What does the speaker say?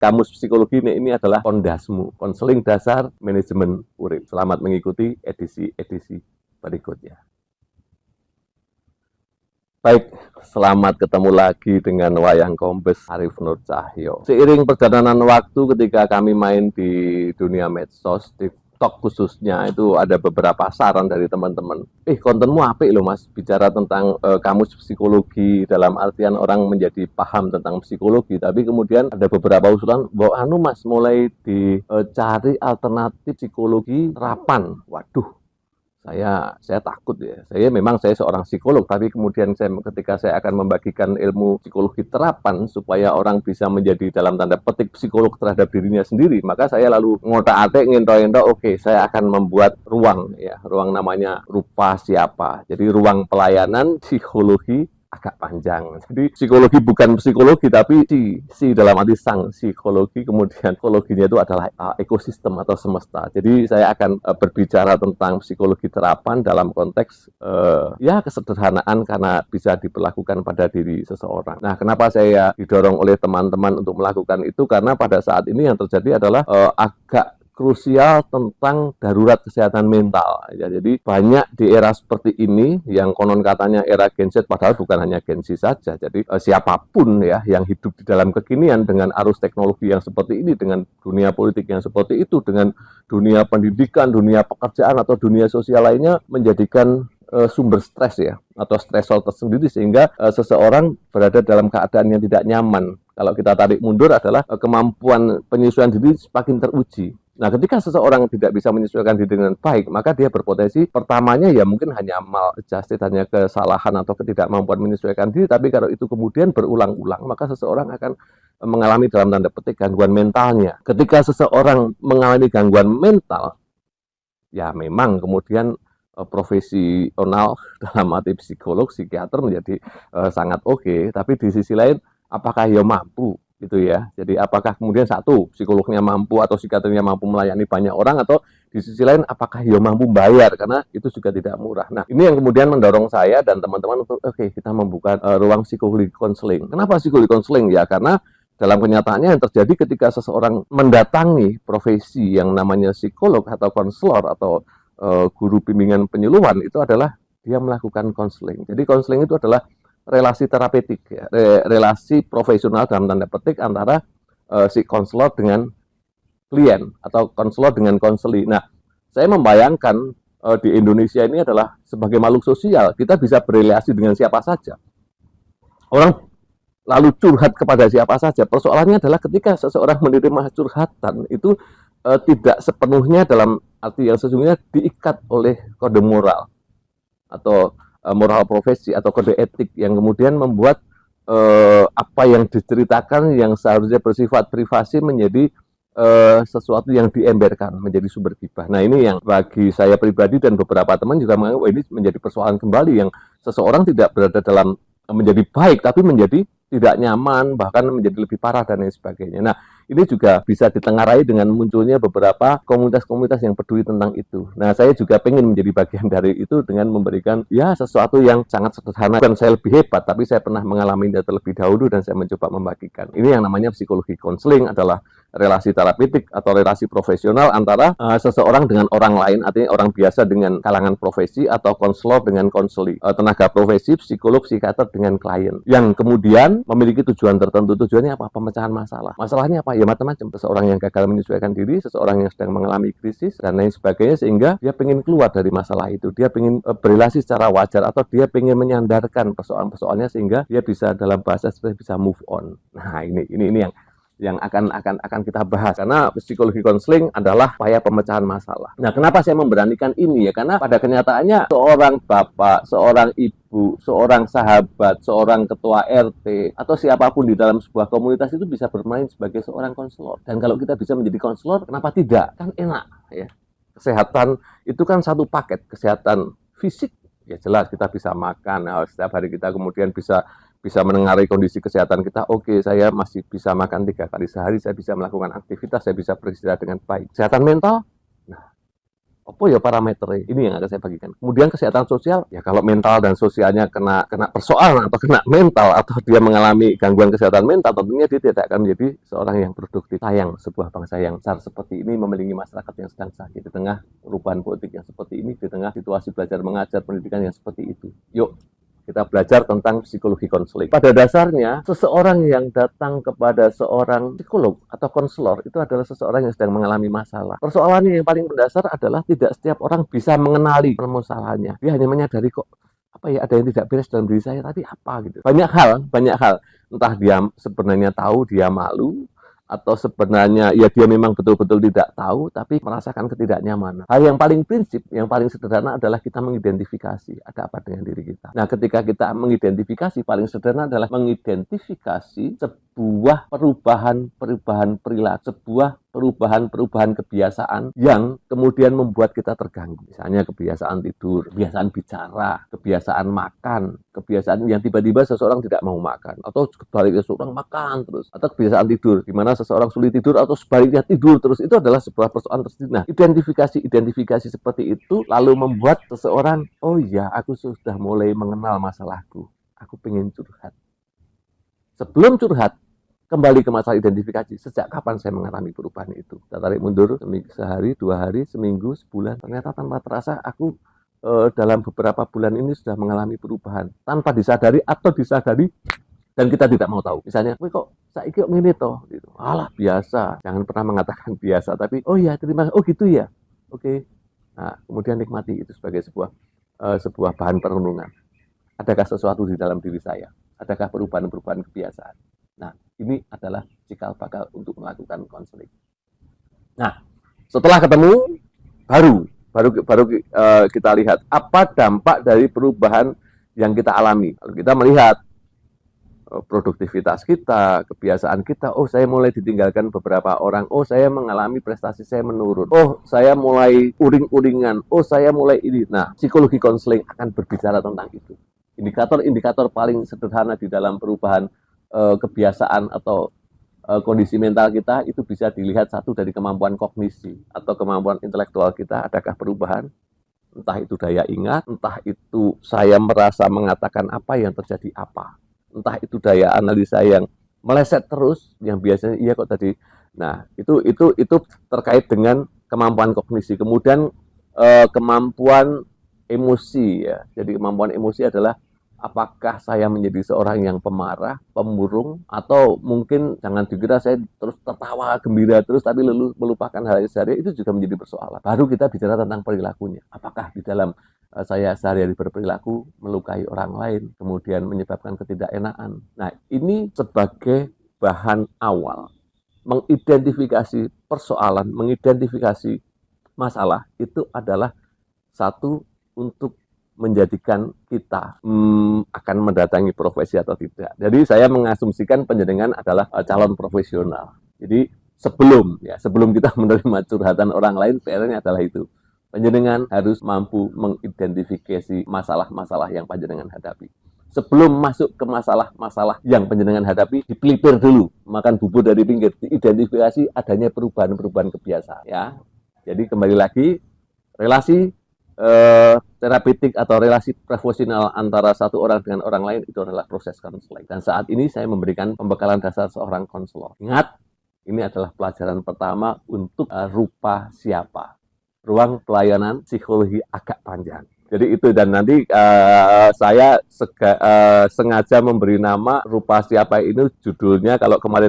Kamus Psikologi ini adalah pondasmu, konseling dasar manajemen urip. Selamat mengikuti edisi-edisi berikutnya. Baik, selamat ketemu lagi dengan Wayang Kombes Arif Nur Cahyo. Seiring perjalanan waktu ketika kami main di dunia medsos, di TikTok khususnya, itu ada beberapa saran dari teman-teman. Kontenmu apik loh mas, bicara tentang kamus psikologi dalam artian orang menjadi paham tentang psikologi. Tapi kemudian ada beberapa usulan bahwa mas mulai dicari alternatif psikologi terapan. Waduh, saya takut ya. Saya seorang psikolog, tapi kemudian ketika saya akan membagikan ilmu psikologi terapan supaya orang bisa menjadi dalam tanda petik psikolog terhadap dirinya sendiri, maka saya lalu ngotak-atik ngento-ngento, oke, saya akan membuat ruang ya, ruang namanya rupa siapa. Jadi ruang pelayanan psikologi agak panjang. Jadi psikologi bukan psikologi, tapi si dalam arti sang psikologi, kemudian psikologinya itu adalah ekosistem atau semesta. Jadi saya akan berbicara tentang psikologi terapan dalam konteks ya kesederhanaan karena bisa diperlakukan pada diri seseorang. Nah, kenapa saya didorong oleh teman-teman untuk melakukan itu? Karena pada saat ini yang terjadi adalah agak krusial tentang darurat kesehatan mental. Ya, jadi banyak di era seperti ini yang konon katanya era Gen Z, padahal bukan hanya Gen Z saja. Jadi siapapun ya yang hidup di dalam kekinian dengan arus teknologi yang seperti ini, dengan dunia politik yang seperti itu, dengan dunia pendidikan, dunia pekerjaan atau dunia sosial lainnya, menjadikan sumber stres ya, atau stresor tersendiri, sehingga seseorang berada dalam keadaan yang tidak nyaman. Kalau kita tarik mundur adalah kemampuan penyesuaian diri semakin teruji. Nah, ketika seseorang tidak bisa menyesuaikan diri dengan baik, maka dia berpotensi pertamanya ya mungkin hanya maladjusted, hanya kesalahan atau ketidakmampuan menyesuaikan diri. Tapi kalau itu kemudian berulang-ulang, maka seseorang akan mengalami dalam tanda petik gangguan mentalnya. Ketika seseorang mengalami gangguan mental, ya memang kemudian profesional dalam arti psikolog, psikiater menjadi sangat oke. Tapi di sisi lain, apakah ia mampu? Gitu ya. Jadi apakah kemudian satu, psikolognya mampu atau psikiaternya mampu melayani banyak orang, atau di sisi lain apakah dia mampu bayar, karena itu juga tidak murah. Nah, ini yang kemudian mendorong saya dan teman-teman untuk kita membuka ruang psikologi konseling. Kenapa psikologi konseling? Ya karena dalam kenyataannya yang terjadi ketika seseorang mendatangi profesi yang namanya psikolog atau konselor atau guru bimbingan penyuluhan, itu adalah dia melakukan konseling. Jadi konseling itu adalah relasi terapeutik, ya, relasi profesional dalam tanda petik antara si konselor dengan klien atau konselor dengan konseli. Nah, saya membayangkan di Indonesia ini adalah sebagai makhluk sosial, kita bisa berrelasi dengan siapa saja. Orang lalu curhat kepada siapa saja. Persoalannya adalah ketika seseorang menerima curhatan itu tidak sepenuhnya dalam arti yang sesungguhnya diikat oleh kode moral atau moral profesi atau kode etik yang kemudian membuat apa yang diceritakan yang seharusnya bersifat privasi menjadi sesuatu yang diemberkan, menjadi sumber gibah. Nah, ini yang bagi saya pribadi dan beberapa teman juga menganggap ini menjadi persoalan kembali, yang seseorang tidak berada dalam menjadi baik, tapi menjadi tidak nyaman, bahkan menjadi lebih parah dan lain sebagainya. Nah, ini juga bisa ditengarai dengan munculnya beberapa komunitas-komunitas yang peduli tentang itu. Nah, saya juga pengen menjadi bagian dari itu dengan memberikan ya sesuatu yang sangat sederhana. Bukan saya lebih hebat, tapi saya pernah mengalaminya terlebih dahulu dan saya mencoba membagikan. Ini yang namanya psikologi konseling, adalah relasi terapeutik atau relasi profesional antara seseorang dengan orang lain, artinya orang biasa dengan kalangan profesi, atau konselor dengan konseli, tenaga profesi, psikolog, psikiater dengan klien, yang kemudian memiliki tujuan tertentu. Tujuannya apa? Pemecahan masalah. Masalahnya apa? Ya macam-macam. Seseorang yang gagal menyesuaikan diri, seseorang yang sedang mengalami krisis dan lain sebagainya, sehingga dia ingin keluar dari masalah itu, dia ingin berrelasi secara wajar, atau dia ingin menyandarkan persoalan-persoalannya sehingga dia bisa dalam bahasa seperti bisa move on. Nah, ini yang akan kita bahas, karena psikologi konseling adalah upaya pemecahan masalah. Nah, kenapa saya memberanikan ini ya? Karena pada kenyataannya seorang bapak, seorang ibu, seorang sahabat, seorang ketua RT, atau siapapun di dalam sebuah komunitas itu bisa bermain sebagai seorang konselor. Dan kalau kita bisa menjadi konselor, kenapa tidak? Kan enak ya. Kesehatan itu kan satu paket. Kesehatan fisik ya jelas kita bisa makan, setiap hari kita kemudian bisa menengarai kondisi kesehatan kita. Oke, saya masih bisa makan 3 kali sehari, saya bisa melakukan aktivitas, saya bisa beristirahat dengan baik. Kesehatan mental, nah Apa ya parameternya? Ini yang akan saya bagikan. Kemudian kesehatan sosial, ya kalau mental dan sosialnya kena persoalan atau kena mental atau dia mengalami gangguan kesehatan mental, tentunya dia tidak akan menjadi seorang yang produktif. Sayang sebuah bangsa yang besar seperti ini memiliki masyarakat yang sedang sakit di tengah perubahan politik yang seperti ini, di tengah situasi belajar mengajar pendidikan yang seperti itu. Yuk kita belajar tentang psikologi konseling. Pada dasarnya, seseorang yang datang kepada seorang psikolog atau konselor itu adalah seseorang yang sedang mengalami masalah. Persoalannya yang paling mendasar adalah tidak setiap orang bisa mengenali permasalahannya. Dia hanya menyadari kok apa ya ada yang tidak beres dalam diri saya, tapi apa gitu. Banyak hal. Entah dia sebenarnya tahu dia malu, atau sebenarnya ya dia memang betul-betul tidak tahu tapi merasakan ketidaknyamanan. Hal yang paling prinsip, yang paling sederhana adalah kita mengidentifikasi ada apa dengan diri kita. Nah, ketika kita mengidentifikasi, paling sederhana adalah mengidentifikasi sebuah perubahan perilaku, sebuah perubahan kebiasaan yang kemudian membuat kita terganggu. Misalnya kebiasaan tidur, kebiasaan bicara, kebiasaan makan, kebiasaan yang tiba-tiba seseorang tidak mau makan, atau sebaliknya seseorang makan terus, atau kebiasaan tidur, di mana seseorang sulit tidur atau sebaliknya tidur terus, itu adalah sebuah persoalan tersendiri. Nah, identifikasi seperti itu lalu membuat seseorang, oh ya, aku sudah mulai mengenal masalahku, aku pengen curhat. Sebelum curhat, kembali ke masalah identifikasi, sejak kapan saya mengalami perubahan itu. Kita tarik mundur sehari, 2 hari, seminggu, sebulan. Ternyata tanpa terasa aku dalam beberapa bulan ini sudah mengalami perubahan. Tanpa disadari atau disadari dan kita tidak mau tahu. Misalnya, kok saiki kok ngene toh? Gitu. Alah biasa. Jangan pernah mengatakan biasa, tapi oh ya terima kasih. Oh gitu ya. Oke. Nah, kemudian nikmati itu sebagai sebuah bahan perenungan. Adakah sesuatu di dalam diri saya? Adakah perubahan kebiasaan? Nah, ini adalah cikal bakal untuk melakukan konseling. Nah, setelah ketemu, baru kita lihat apa dampak dari perubahan yang kita alami. Lalu kita melihat produktivitas kita, kebiasaan kita. Oh, saya mulai ditinggalkan beberapa orang. Oh, saya mengalami prestasi saya menurun. Oh, saya mulai uring-uringan. Oh, saya mulai ini. Nah, psikologi konseling akan berbicara tentang itu. Indikator-indikator paling sederhana di dalam perubahan kebiasaan atau kondisi mental kita itu bisa dilihat satu dari kemampuan kognisi atau kemampuan intelektual kita, adakah perubahan, entah itu daya ingat, entah itu saya merasa mengatakan apa yang terjadi apa, entah itu daya analisa yang meleset terus yang biasanya iya kok tadi. Nah, itu terkait dengan kemampuan kognisi. Kemudian kemampuan emosi ya. Jadi kemampuan emosi adalah apakah saya menjadi seorang yang pemarah, pemurung, atau mungkin jangan dikira saya terus tertawa gembira terus tapi lalu melupakan hal sehari, itu juga menjadi persoalan. Baru kita bicara tentang perilakunya. Apakah di dalam saya sehari-hari berperilaku melukai orang lain, kemudian menyebabkan ketidakenaan. Nah, ini sebagai bahan awal mengidentifikasi persoalan, mengidentifikasi masalah itu adalah satu untuk menjadikan kita akan mendatangi profesi atau tidak. Jadi saya mengasumsikan panjenengan adalah calon profesional. Jadi sebelum kita menerima curhatan orang lain, PR-nya adalah itu. Panjenengan harus mampu mengidentifikasi masalah-masalah yang panjenengan hadapi. Sebelum masuk ke masalah-masalah yang panjenengan hadapi, dipelipir dulu, makan bubur dari pinggir, diidentifikasi adanya perubahan-perubahan kebiasaan. Ya, jadi kembali lagi relasi terapeutik atau relasi profesional antara satu orang dengan orang lain itu adalah proses konseling. Dan saat ini saya memberikan pembekalan dasar seorang konselor. Ingat, ini adalah pelajaran pertama untuk rupa siapa. Ruang pelayanan psikologi agak panjang. Jadi itu, dan nanti saya sengaja memberi nama rupa siapa ini, judulnya kalau kemarin